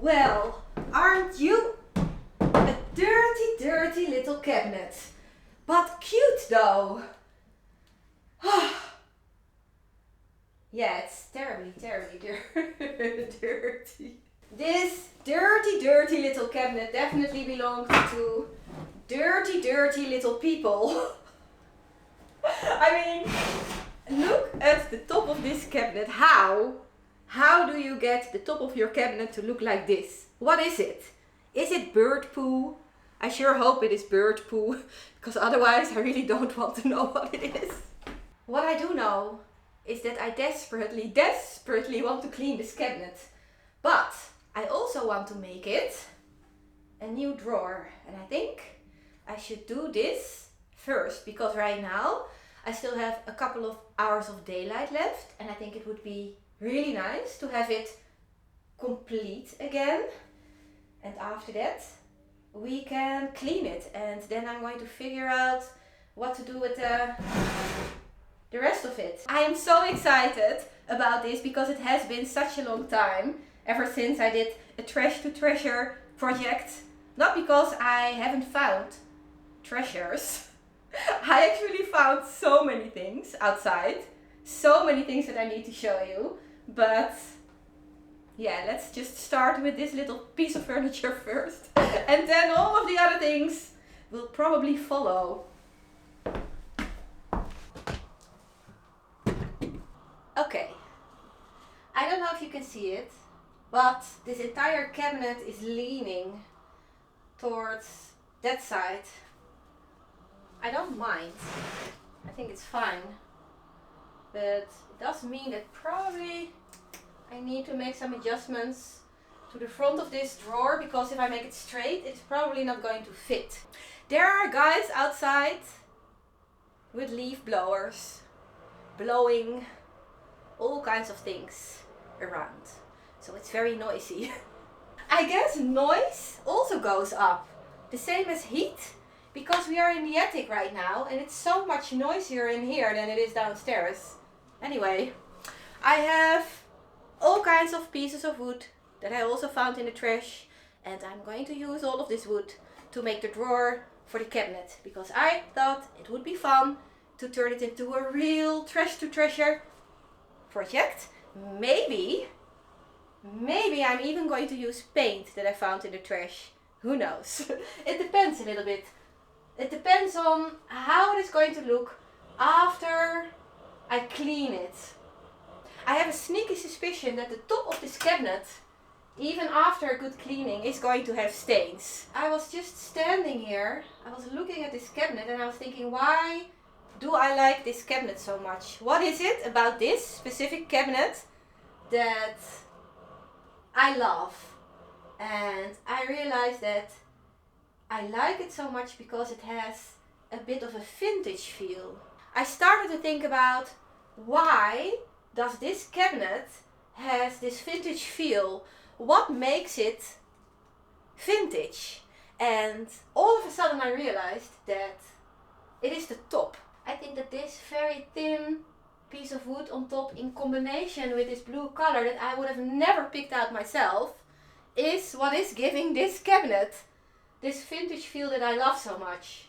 Well, aren't you a dirty, dirty little cabinet? But cute though. Yeah, it's terribly, terribly dirty. This dirty, dirty little cabinet definitely belongs to dirty, dirty little people. I mean, look at the top of this cabinet. How do you get the top of your cabinet to look like this? What is it? Is it bird poo? I sure hope it is bird poo, because otherwise I really don't want to know what it is. What I do know is that I desperately, desperately want to clean this cabinet. But I also want to make it a new drawer. And I think I should do this first, because right now I still have a couple of hours of daylight left. And I think it would be really nice to have it complete again. And after that we can clean it. And then I'm going to figure out what to do with the rest of it. I am so excited about this because it has been such a long time ever since I did a trash to treasure project. Not because I haven't found treasures. I actually found so many things outside. So many things that I need to show you. But yeah, let's just start with this little piece of furniture first. And then all of the other things will probably follow. Okay, I don't know if you can see it, but this entire cabinet is leaning towards that side. I don't mind, I think it's fine, but it does mean that probably I need to make some adjustments to the front of this drawer, because if I make it straight, it's probably not going to fit. There are guys outside with leaf blowers blowing all kinds of things around, so it's very noisy. I guess noise also goes up, the same as heat, because we are in the attic right now and it's so much noisier in here than it is downstairs. Anyway, I have all kinds of pieces of wood that I also found in the trash, and I'm going to use all of this wood to make the drawer for the cabinet, because I thought it would be fun to turn it into a real trash to treasure project. Maybe I'm even going to use paint that I found in the trash. Who knows? It depends a little bit. It depends on how it is going to look after I clean it. I have a sneaky suspicion that the top of this cabinet, even after a good cleaning, is going to have stains. I was just standing here, I was looking at this cabinet and I was thinking, why do I like this cabinet so much? What is it about this specific cabinet that I love? And I realized that I like it so much because it has a bit of a vintage feel. I started to think about, why does this cabinet has this vintage feel? What makes it vintage? And all of a sudden I realized that it is the top. I think that this very thin piece of wood on top, in combination with this blue color that I would have never picked out myself, is what is giving this cabinet this vintage feel that I love so much.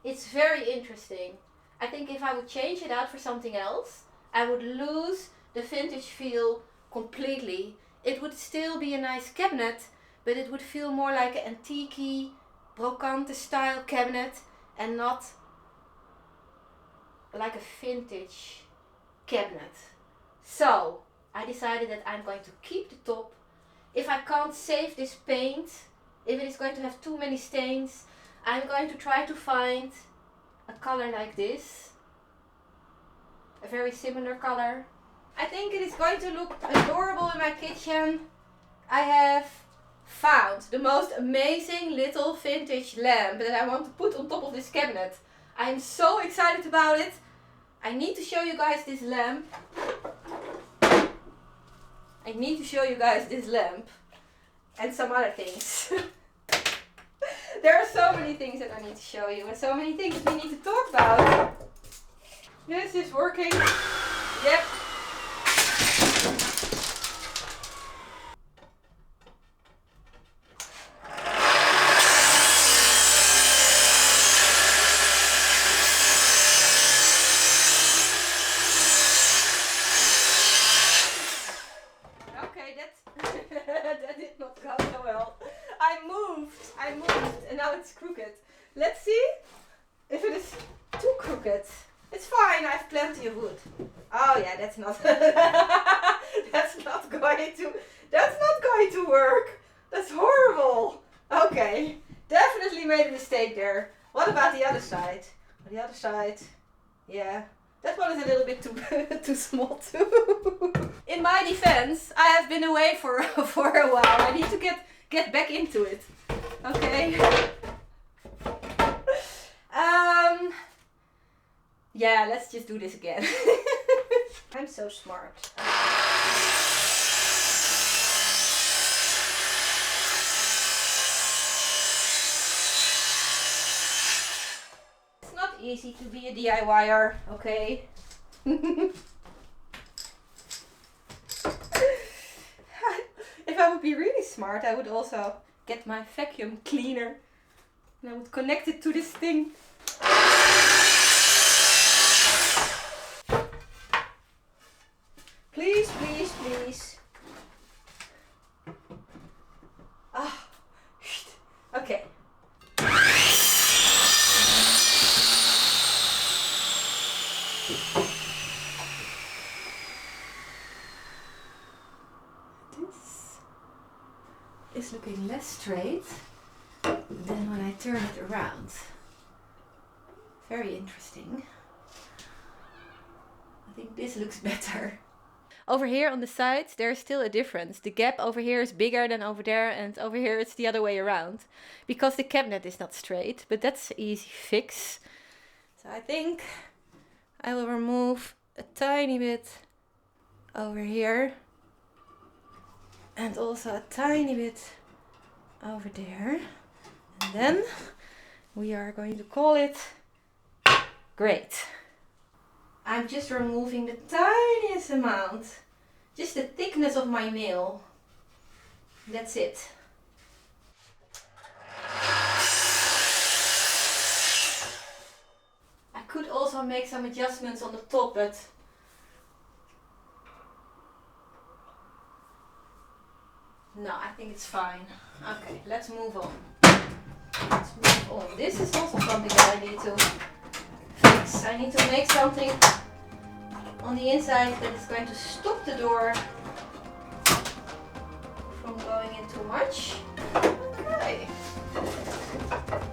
It's very interesting. I think if I would change it out for something else, I would lose the vintage feel completely. It would still be a nice cabinet, but it would feel more like an antique, brocante style cabinet and not like a vintage cabinet. So I decided that I'm going to keep the top. If I can't save this paint, if it is going to have too many stains, I'm going to try to find a color like this. A very similar color. I think it is going to look adorable in my kitchen. I have found the most amazing little vintage lamp that I want to put on top of this cabinet. I am so excited about it. I need to show you guys this lamp. I need to show you guys this lamp and some other things. There are so many things that I need to show you and so many things we need to talk about. This is working. Yep. Okay, that did not go so well. I moved, and now it's crooked. Let's see if it is too crooked. It's fine, I have plenty of wood. Oh yeah, that's not that's not going to work. That's horrible. Okay, definitely made a mistake there. What about the other side? The other side, yeah, that one is a little bit too too small too. In my defense, I have been away for a while. I need to get back into it. Okay. Yeah, let's just do this again. I'm so smart. It's not easy to be a DIYer, okay? If I would be really smart, I would also get my vacuum cleaner and I would connect it to this thing. Please, please, please. Ah, okay. This is looking less straight than when I turn it around. Very interesting. I think this looks better. Over here on the sides, there's still a difference. The gap over here is bigger than over there, and over here it's the other way around. Because the cabinet is not straight, but that's an easy fix. So I think I will remove a tiny bit over here. And also a tiny bit over there. And then we are going to call it great. I'm just removing the tiniest amount, just the thickness of my nail. That's it. I could also make some adjustments on the top, but no, I think it's fine. Okay, let's move on. Let's move on. This is also something that I need to fix. I need to make something on the inside that is going to stop the door from going in too much. Okay.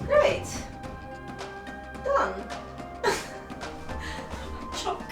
Great. Done. Chock.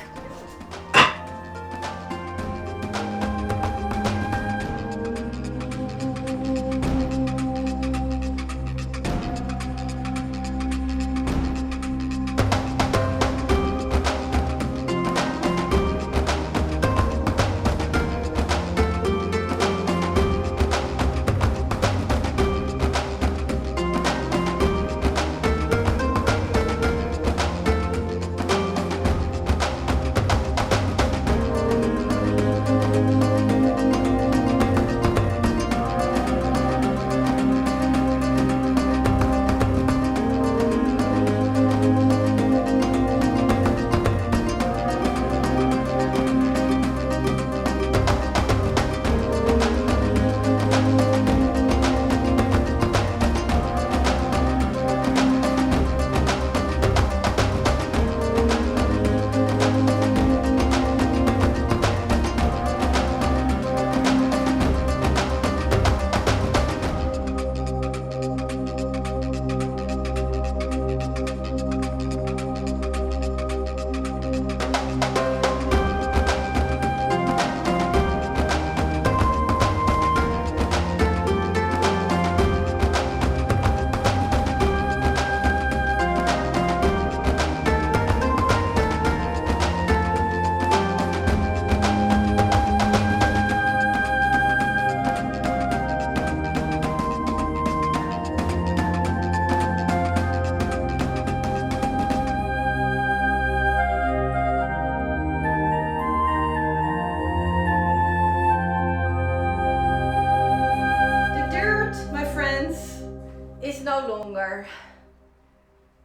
No longer,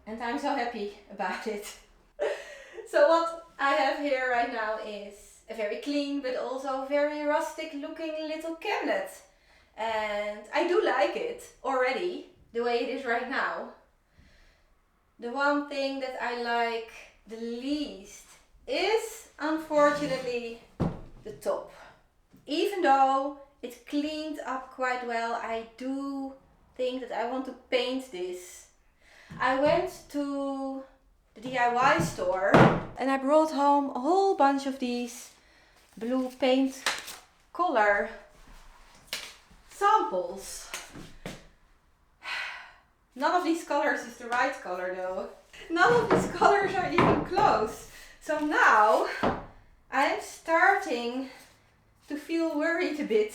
and I'm so happy about it. So what I have here right now is a very clean but also very rustic looking little cabinet. And I do like it already, the way it is right now. The one thing that I like the least is unfortunately the top. Even though it's cleaned up quite well, I do think that I want to paint this. I went to the DIY store and I brought home a whole bunch of these blue paint color samples. None of these colors is the right color though. None of these colors are even close. So now I'm starting to feel worried a bit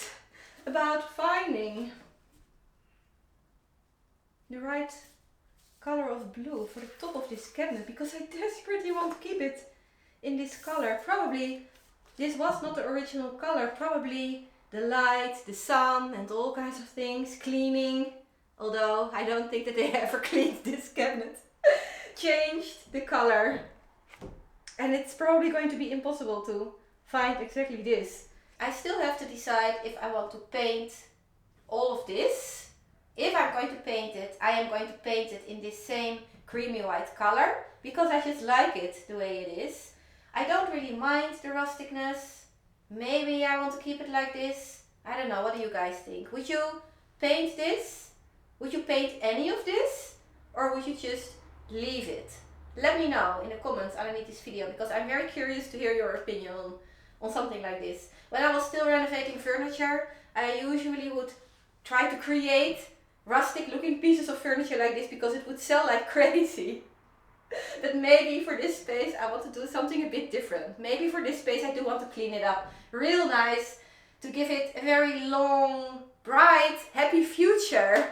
about finding the right color of blue for the top of this cabinet, because I desperately want to keep it in this color. Probably this was not the original color, probably the light, the sun and all kinds of things, cleaning, although I don't think that they ever cleaned this cabinet, changed the color, and it's probably going to be impossible to find exactly this. I still have to decide if I want to paint all of this. If I'm going to paint it, I am going to paint it in this same creamy white color, because I just like it the way it is. I don't really mind the rusticness. Maybe I want to keep it like this. I don't know, what do you guys think? Would you paint this? Would you paint any of this? Or would you just leave it? Let me know in the comments underneath this video, because I'm very curious to hear your opinion on something like this. When I was still renovating furniture, I usually would try to create rustic looking pieces of furniture like this because it would sell like crazy. But maybe for this space I want to do something a bit different. Maybe for this space I do want to clean it up real nice to give it a very long, bright, happy future.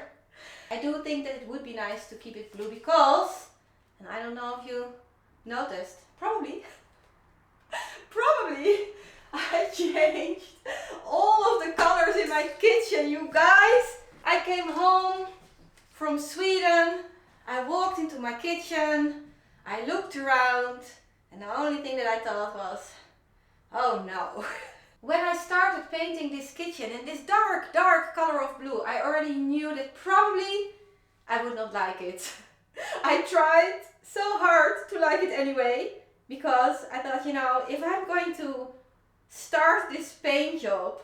I do think that it would be nice to keep it blue because, and I don't know if you noticed, probably I changed all of the colors in my kitchen, you guys. I came home from Sweden, I walked into my kitchen, I looked around, and the only thing that I thought was, oh no. When I started painting this kitchen in this dark color of blue, I already knew that probably I would not like it. I tried so hard to like it anyway, because I thought, you know, if I'm going to start this paint job,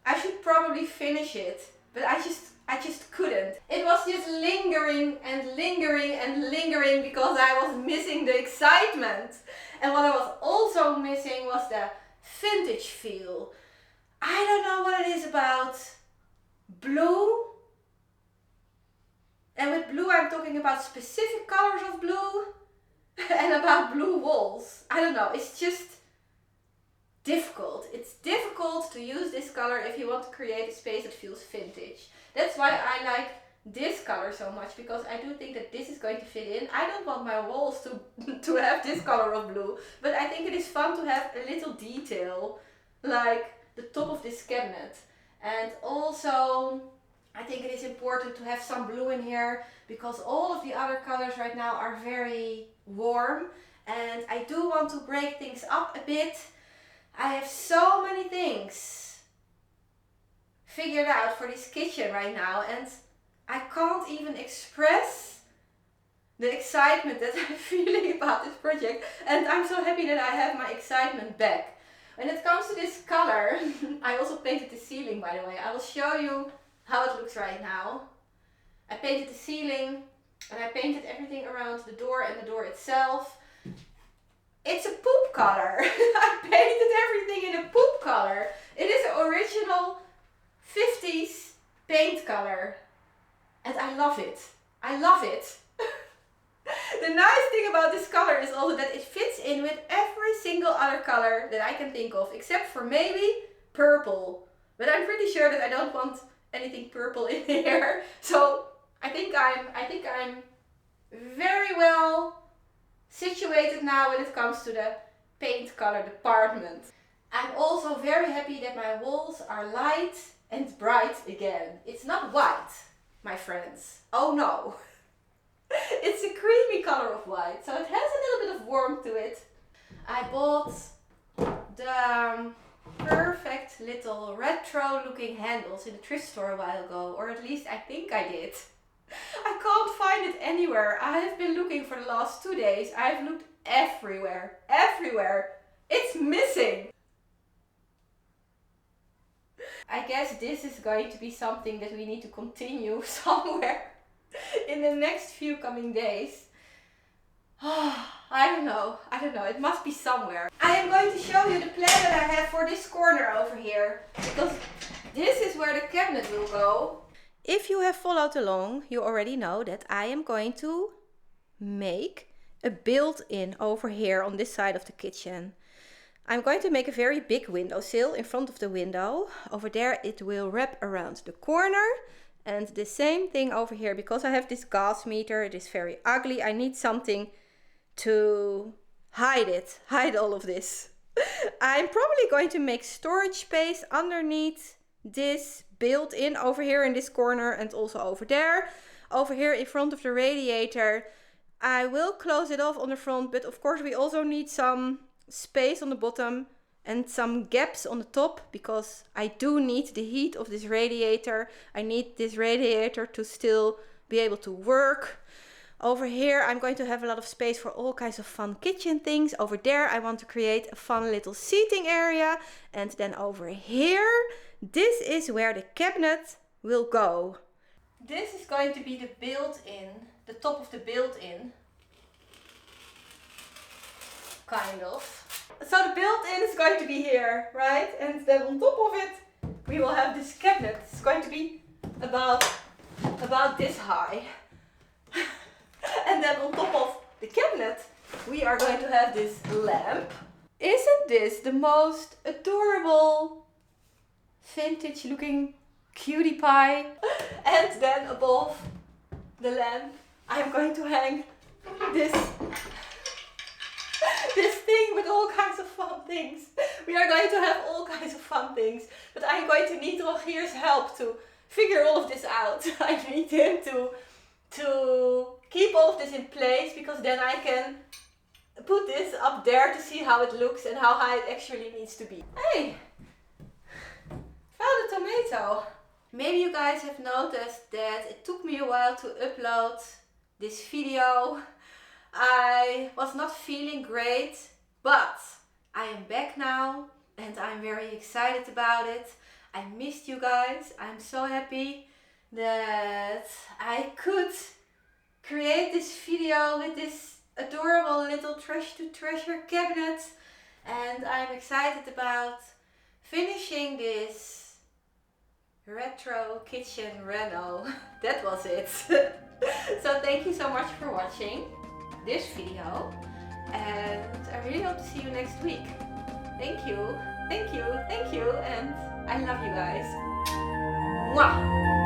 I should probably finish it, but I just couldn't. It was just lingering and lingering and lingering because I was missing the excitement. And what I was also missing was the vintage feel. I don't know what it is about blue. And with blue I'm talking about specific colors of blue and about blue walls. I don't know, it's just difficult. It's difficult to use this color if you want to create a space that feels vintage. That's why I like this color so much, because I do think that this is going to fit in. I don't want my walls to have this color of blue, but I think it is fun to have a little detail like the top of this cabinet. And also I think it is important to have some blue in here because all of the other colors right now are very warm and I do want to break things up a bit. I have so many things figured out for this kitchen right now and I can't even express the excitement that I'm feeling about this project, and I'm so happy that I have my excitement back. When it comes to this color, I also painted the ceiling, by the way. I will show you how it looks right now. I painted the ceiling and I painted everything around the door and the door itself. It's a poop color. I painted everything in a poop color. It is an original 50s paint color. And I love it. I love it. The nice thing about this color is also that it fits in with every single other color that I can think of, except for maybe purple. But I'm pretty sure that I don't want anything purple in here. So I think I'm very well situated now when it comes to the paint color department. I'm also very happy that my walls are light and bright again. It's not white, my friends. Oh no. It's a creamy color of white, so it has a little bit of warmth to it. I bought the perfect little retro looking handles in the thrift store a while ago, or at least I think I did. I can't find it anywhere. I have been looking for the last 2 days. I've looked everywhere, everywhere. It's missing. I guess this is going to be something that we need to continue somewhere in the next few coming days. I don't know, it must be somewhere. I am going to show you the plan that I have for this corner over here, because this is where the cabinet will go. If you have followed along, you already know that I am going to make a built-in over here on this side of the kitchen. I'm going to make a very big windowsill in front of the window. Over there it will wrap around the corner. And the same thing over here, because I have this gas meter, it is very ugly. I need something to hide all of this. I'm probably going to make storage space underneath this built-in over here in this corner, and also over there. Over here in front of the radiator, I will close it off on the front, but of course we also need some space on the bottom and some gaps on the top, because I do need the heat of this radiator. I need this radiator to still be able to work. Over here I'm going to have a lot of space for all kinds of fun kitchen things. Over there I want to create a fun little seating area. And then over here, this is where the cabinet will go. This is going to be the built-in, the top of the built-in. Kind of. So the built-in is going to be here, right? And then on top of it, we will have this cabinet. It's going to be about this high. And then on top of the cabinet, we are going to have this lamp. Isn't this the most adorable, vintage looking cutie pie? And then above the lamp, I'm going to hang this thing with all kinds of fun things. We are going to have all kinds of fun things, but I'm going to need Rogier's help to figure all of this out. I need him to keep all of this in place, because then I can put this up there to see how it looks and how high it actually needs to be. Hey! Found a tomato! Maybe you guys have noticed that it took me a while to upload this video. I was not feeling great, but I am back now and I'm very excited about it. I missed you guys. I'm so happy that I could create this video with this adorable little trash to treasure cabinet, and I'm excited about finishing this retro kitchen reno. That was it. So thank you so much for watching this video, and I really hope to see you next week. Thank you, and I love you guys. Mwah!